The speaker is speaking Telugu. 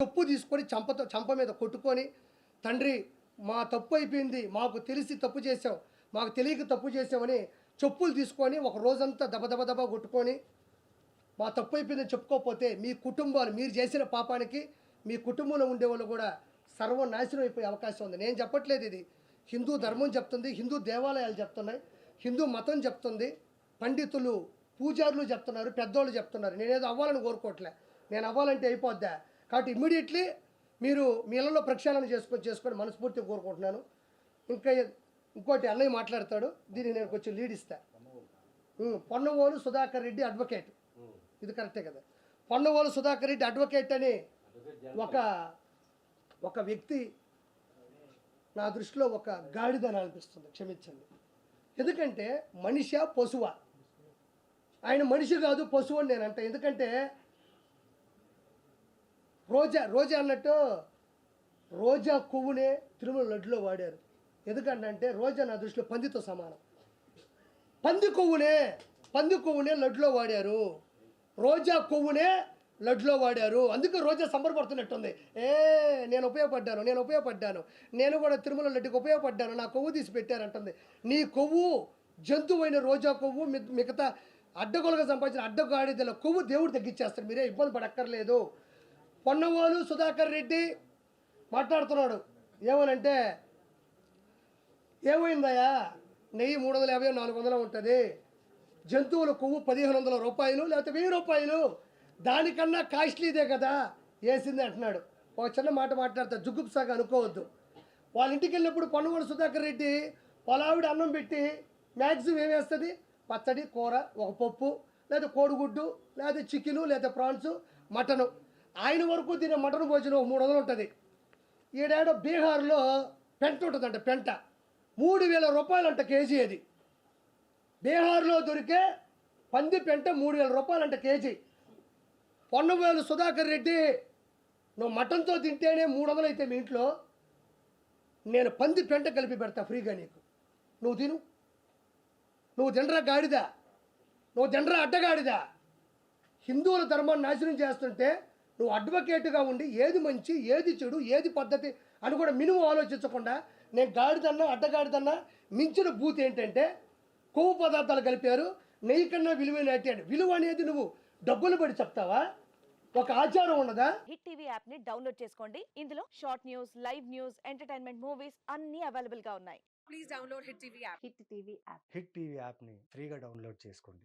చెప్పు తీసుకొని చంప మీద కొట్టుకొని, తండ్రి మా తప్పు అయిపోయింది, మాకు తెలిసి తప్పు చేసావు, మాకు తెలియక తప్పు చేసామని చెప్పులు తీసుకొని ఒక రోజంతా దబ కొట్టుకొని, మా తప్పు అయిపోయిందని చెప్పుకోకపోతే మీ కుటుంబాలు, మీరు చేసిన పాపానికి మీ కుటుంబంలో ఉండేవాళ్ళు కూడా సర్వనాశనం అయిపోయే అవకాశం ఉంది. నేను చెప్పట్లేదు, ఇది హిందూ ధర్మం చెప్తుంది, హిందూ దేవాలయాలు చెప్తున్నాయి, హిందూ మతం చెప్తుంది, పండితులు పూజారులు చెప్తున్నారు, పెద్దోళ్ళు చెప్తున్నారు. నేనేదో అవ్వాలని కోరుకోవట్లే, నేను అవ్వాలంటే అయిపోద్దా. కాబట్టి ఇమ్మీడియట్లీ మీరు మీ ఇళ్ళలో ప్రక్షాళన చేసుకొని మనస్ఫూర్తిగా కోరుకుంటున్నాను. ఇంకోటి అన్నయ్య మాట్లాడతాడు, దీనికి నేను కొంచెం లీడ్ ఇస్తా. పొన్నవోలు సుధాకర్ రెడ్డి అడ్వకేట్, ఇది కరెక్టే కదా. పొన్నవోలు సుధాకర్ రెడ్డి అడ్వకేట్ అని ఒక వ్యక్తి నా దృష్టిలో ఒక గాడిదని అనిపిస్తుంది, క్షమించండి. ఎందుకంటే మనిషా పశువా? ఆయన మనిషి కాదు, పశువు అని నేను అంట. ఎందుకంటే రోజా అన్నట్టు రోజా కొవ్వునే తిరుమల లడ్డులో వాడారు. ఎందుకంటే రోజా నా దృష్టిలో పందితో సమానం. పంది కొవ్వునే లడ్డులో వాడారు, రోజా కొవ్వునే లడ్డులో వాడారు. అందుకే రోజా సంబరపడుతున్నట్టుంది. నేను ఉపయోగపడ్డాను, నేను కూడా తిరుమల లడ్డుకి ఉపయోగపడ్డాను, నా కొవ్వు తీసి పెట్టారంటుంది. నీ కొవ్వు జంతువైన రోజా కొవ్వు మిగతా అడ్డగోలుగా సంపాదించిన అడ్డగాడిదల కొవ్వు దేవుడు తగ్గించేస్తాడు, మీరే ఇబ్బంది పడక్కర్లేదు. పొన్నవోలు సుధాకర్ రెడ్డి మాట్లాడుతున్నాడు ఏమనంటే, ఏమైందయ్యా నెయ్యి 350 400 ఉంటుంది, జంతువుల కొవ్వు 1500 రూపాయలు లేకపోతే 1000 రూపాయలు, దానికన్నా కాస్ట్లీదే కదా వేసింది అంటున్నాడు. ఒక చిన్న మాట మాట్లాడతా, జుగుప్సాగా అనుకోవద్దు. వాళ్ళ ఇంటికి వెళ్ళినప్పుడు పొన్నవోలు సుధాకర్ రెడ్డి వాళ్ళ ఆవిడ అన్నం పెట్టి మ్యాక్సిమం ఏమేస్తుంది, పచ్చడి, కూర, ఒక పప్పు, లేదా కోడిగుడ్డు, లేదా చికెను, లేదా ప్రాన్స్, మటను. ఆయన వరకు తినే మటన్ భోజనం 300 ఉంటుంది. ఈడేడో బీహార్లో పెంట ఉంటుందంట, పెంట 3000 రూపాయలు అంట కేజీ. అది బీహార్లో దొరికే పంది పెంట 3000 రూపాయలు అంట కేజీ. పొన్నవోలు సుధాకర్ రెడ్డి, నువ్వు మటన్తో తింటేనే 300 అయితే మీ ఇంట్లో, నేను పంది పెంట కలిపి పెడతా ఫ్రీగా నీకు, నువ్వు తిను. నువ్వు తినరా గాడిదా, నువ్వు తినరా అడ్డగాడిదా. హిందువుల ధర్మాన్ని నాశనం చేస్తుంటే నువ్వు అడ్వకేట్గా ఉండి ఏది మంచి, ఏది చెడు, ఏది పద్ధతి అని కూడా మినిమం ఆలోచించకుండా, నేను గాడిదన్నా అడ్డగాడిదన్నా మించిన బూత్ ఏంటంటే కొవ్వు పదార్థాలు కలిపారు, నెయ్యి కన్నా విలువైన విలువ అనేది నువ్వు డబ్బులు పడి చెప్తావా? ఒక ఆచారం ఉన్నదా? హిట్ టీవీ యాప్ ని డౌన్లోడ్ చేసుకోండి. ఇందులో short news, live news, entertainment movies అన్ని అవైలబుల్ గా ఉన్నాయి. Please download Hit TV app. Hit TV app. Hit TV యాప్ని ఫ్రీగా డౌన్లోడ్ చేసుకోండి.